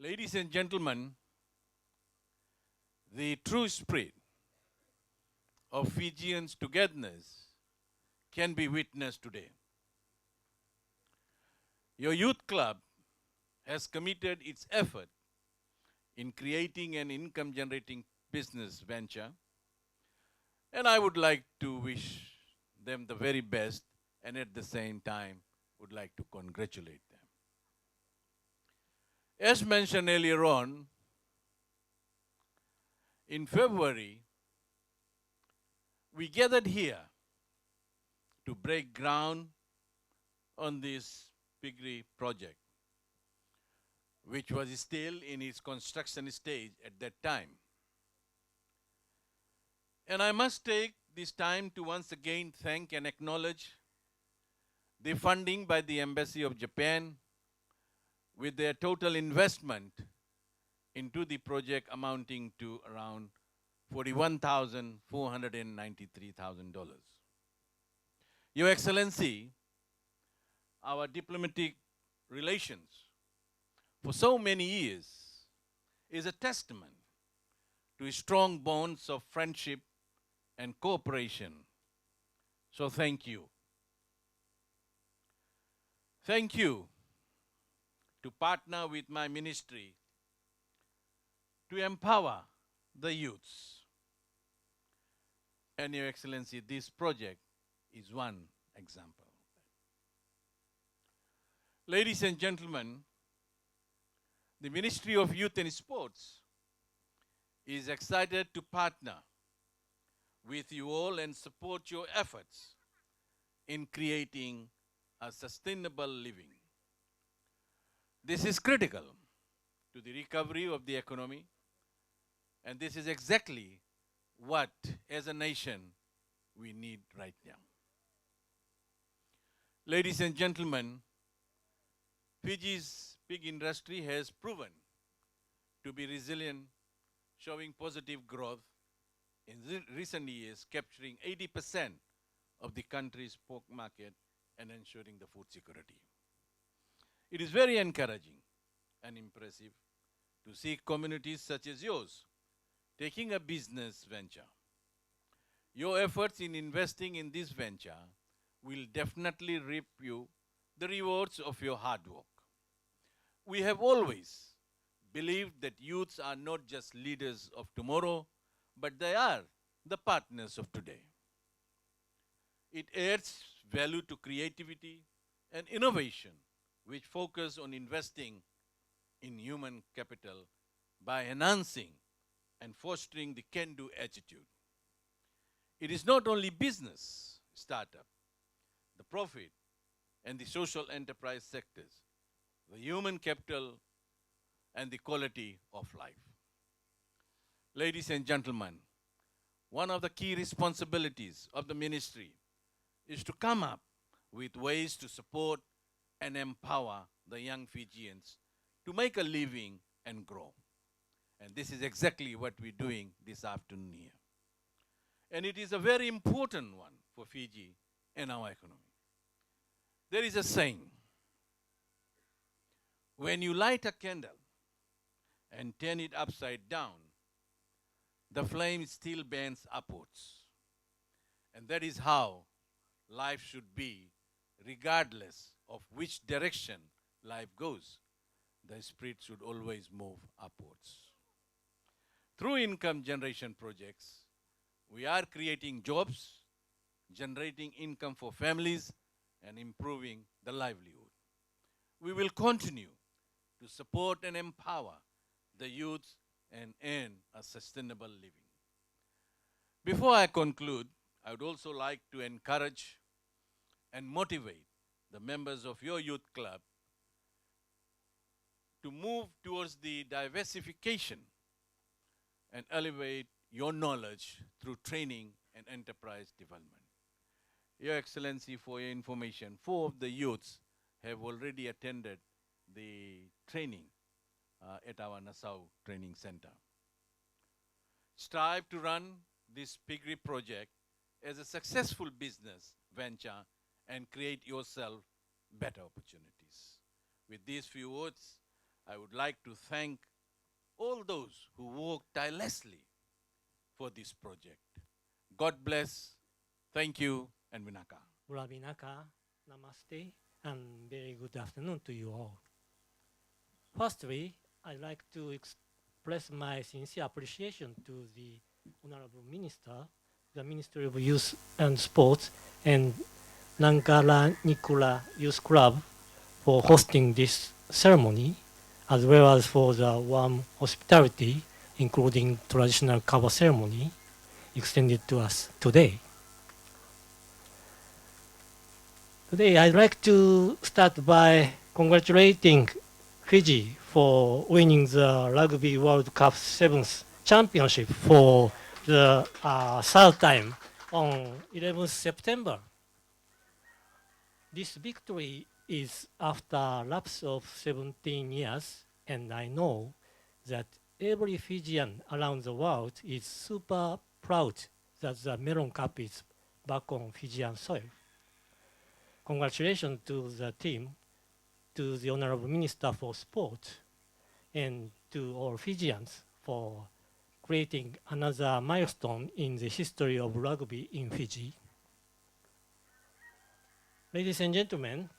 Ladies and gentlemen, the true spirit of Fijians' togetherness can be witnessed today. Your youth club has committed its effort in creating an income-generating business venture, and I would like to wish them the very best, and at the same time would like to congratulate them. As mentioned earlier on, in February, we gathered here to break ground on this Piggery Project, which was still in its construction stage at that time. And I must take this time to once again thank and acknowledge the funding by the Embassy of Japan with their total investment into the project amounting to around $41,493,000. Your Excellency, our diplomatic relations for so many years is a testament to strong bonds of friendship and cooperation. So thank you. Thank you to partner with my ministry to empower the youths. And Your Excellency, this project is one example. Ladies and gentlemen, the Ministry of Youth and Sports is excited to partner with you all and support your efforts in creating a sustainable living. This is critical to the recovery of the economy, and this is exactly what, as a nation, we need right now. Ladies and gentlemen, Fiji's pig industry has proven to be resilient, showing positive growth in recent years, capturing 80% of the country's pork market and ensuring the food security. It is very encouraging and impressive to see communities such as yours taking a business venture. Your efforts in investing in this venture will definitely reap you the rewards of your hard work. We have always believed that youths are not just leaders of tomorrow, but they are the partners of today. It adds value to creativity and innovation, which focus on investing in human capital by enhancing and fostering the can-do attitude. It is not only business, startup, the profit, and the social enterprise sectors, the human capital, and the quality of life. Ladies and gentlemen, one of the key responsibilities of the ministry is to come up with ways to support and empower the young Fijians to make a living and grow. And this is exactly what we're doing this afternoon here. And it is a very important one for Fiji and our economy. There is a saying, when you light a candle and turn it upside down, the flame still burns upwards. And that is how life should be, regardless of which direction life goes. The spirit should always move upwards. Through income generation projects, we are creating jobs, generating income for families, and improving the livelihood. We will continue to support and empower the youth and earn a sustainable living. Before I conclude, I would also like to encourage and motivate the members of your youth club to move towards the diversification and elevate your knowledge through training and enterprise development. Your Excellency, for your information, 4 of the youths have already attended the training at our Nassau Training Center. Strive to run this Piggery Project as a successful business venture and create yourself better opportunities. With these few words, I would like to thank all those who worked tirelessly for this project. God bless. Thank you, and Vinaka. Vinaka, namaste, and very good afternoon to you all. Firstly, I'd like to express my sincere appreciation to the Honorable Minister, the Ministry of Youth and Sports, and Naqaranikula Youth Club for hosting this ceremony, as well as for the warm hospitality, including traditional cover ceremony, extended to us today. Today, I'd like to start by congratulating Fiji for winning the Rugby World Cup 7th championship for the third time on 11th September. This victory is after a lapse of 17 years, and I know that every Fijian around the world is super proud that the Melon Cup is back on Fijian soil. Congratulations to the team, to the Honorable Minister for Sport, and to all Fijians for creating another milestone in the history of rugby in Fiji. Ladies and gentlemen,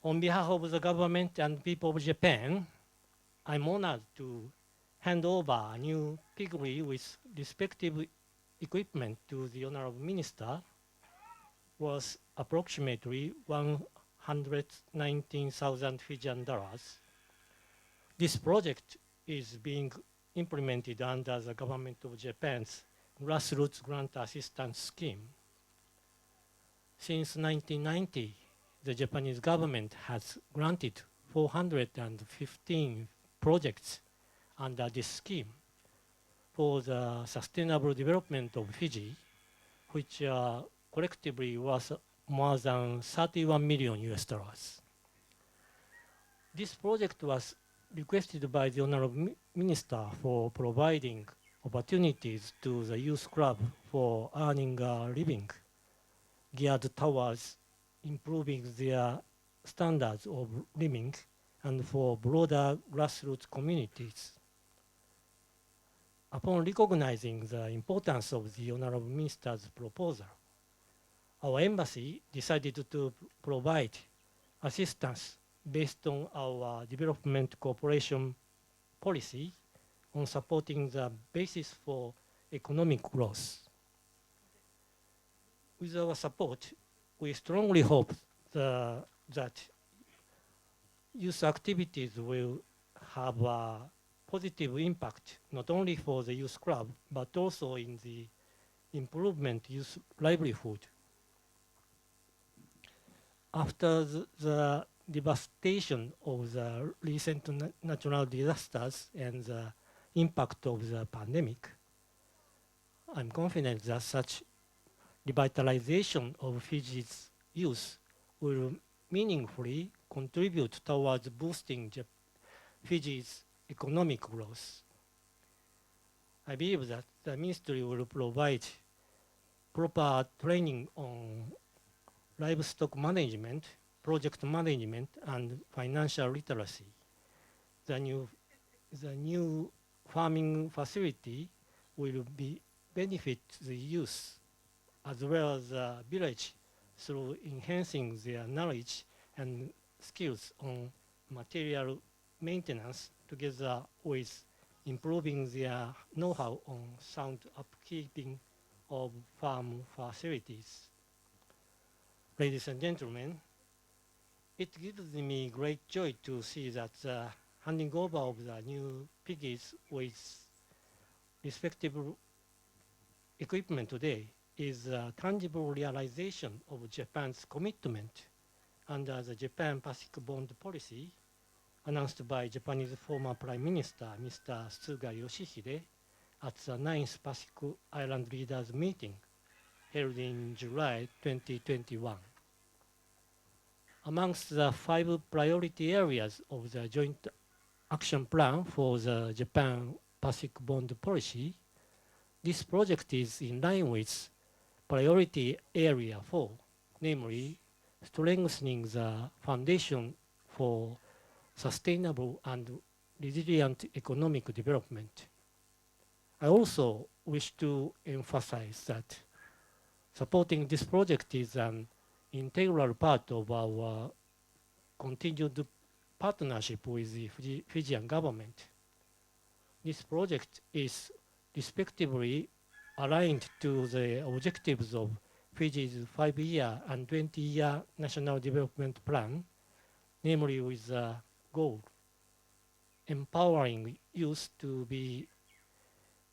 on behalf of the government and people of Japan, I'm honored to hand over a new piggery with respective equipment to the Honorable Minister worth approximately 119,000 Fijian dollars. This project is being implemented under the government of Japan's grassroots grant assistance scheme. Since 1990, the Japanese government has granted 415 projects under this scheme for the sustainable development of Fiji, which are collectively worth more than 31 million US dollars. This project was requested by the Honorable Minister for providing opportunities to the youth club for earning a living, geared towards improving their standards of living and for broader grassroots communities. Upon recognizing the importance of the Honorable Minister's proposal, our embassy decided to provide assistance based on our development cooperation policy on supporting the basis for economic growth. With our support, we strongly hope that youth activities will have a positive impact not only for the youth club but also in the improvement youth livelihood. After the devastation of the recent natural disasters and the impact of the pandemic, I'm confident that such revitalization of Fiji's youth will meaningfully contribute towards boosting Fiji's economic growth. I believe that the ministry will provide proper training on livestock management, project management, and financial literacy. The new farming facility will benefit the youth as well as the village through enhancing their knowledge and skills on material maintenance together with improving their know-how on sound upkeeping of farm facilities. Ladies and gentlemen, it gives me great joy to see that the handing over of the new piggies with respective equipment today is a tangible realization of Japan's commitment under the Japan Pacific Bond Policy announced by Japanese former Prime Minister Mr. Suga Yoshihide at the 9th Pacific Island Leaders Meeting held in July 2021. Amongst the 5 priority areas of the Joint Action Plan for the Japan Pacific Bond Policy, this project is in line with Priority Area 4, namely strengthening the foundation for sustainable and resilient economic development. I also wish to emphasize that supporting this project is an integral part of our continued partnership with the Fijian government. This project is respectively aligned to the objectives of Fiji's 5-year and 20-year National Development Plan, namely with the goal empowering youth to be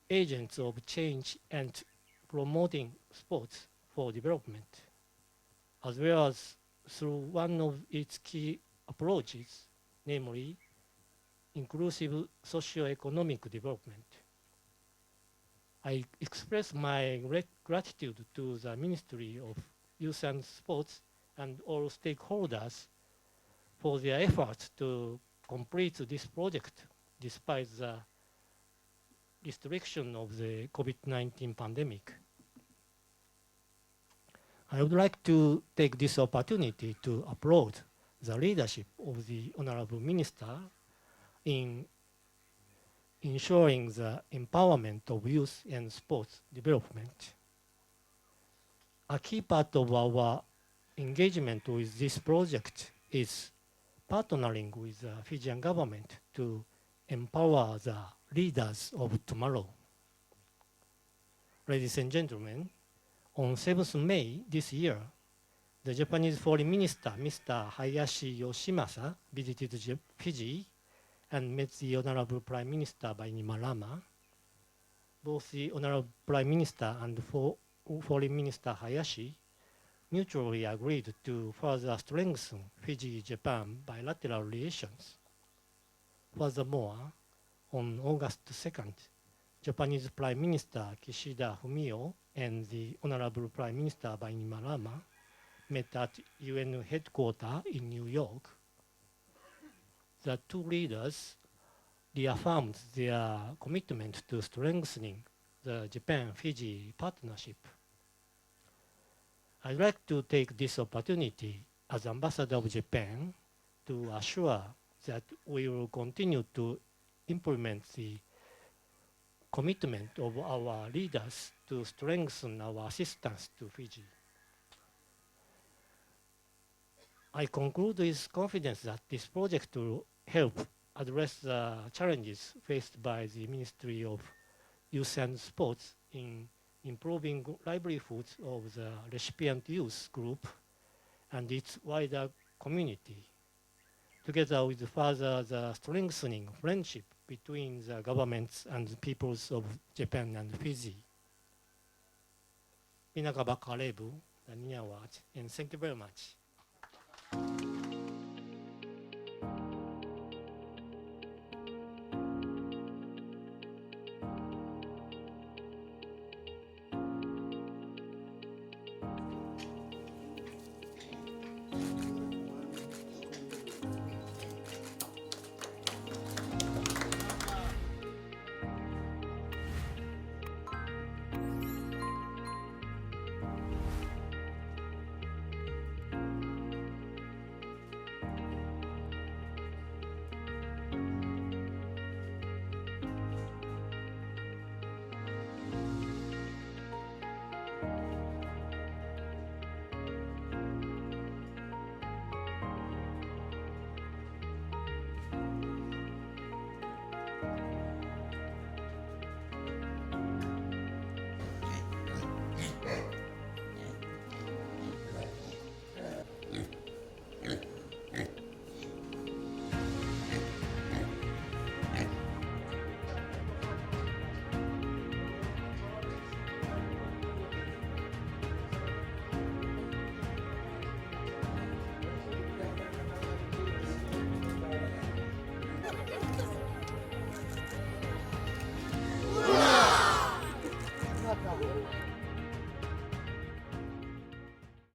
agents of change and promoting sports for development, as well as through one of its key approaches, namely inclusive socio-economic development. I express my gratitude to the Ministry of Youth and Sports and all stakeholders for their efforts to complete this project despite the restriction of the COVID-19 pandemic. I would like to take this opportunity to applaud the leadership of the Honorable Minister in ensuring the empowerment of youth and sports development. A key part of our engagement with this project is partnering with the Fijian government to empower the leaders of tomorrow. Ladies and gentlemen, on 7th May this year, the Japanese Foreign Minister, Mr. Hayashi Yoshimasa, visited Fiji and met the Honorable Prime Minister Bainimarama. Both the Honorable Prime Minister and Foreign Minister Hayashi mutually agreed to further strengthen Fiji-Japan bilateral relations. Furthermore, on August 2nd, Japanese Prime Minister Kishida Fumio and the Honorable Prime Minister Bainimarama met at UN headquarters in New York. The two leaders reaffirmed their commitment to strengthening the Japan-Fiji partnership. I'd like to take this opportunity as Ambassador of Japan to assure that we will continue to implement the commitment of our leaders to strengthen our assistance to Fiji. I conclude with confidence that this project will help address the challenges faced by the Ministry of Youth and Sports in improving livelihoods of the recipient youth group and its wider community, together with further the strengthening friendship between the governments and the peoples of Japan and Fiji. Pinaka Bakalebu, the Nia Award, and thank you very much.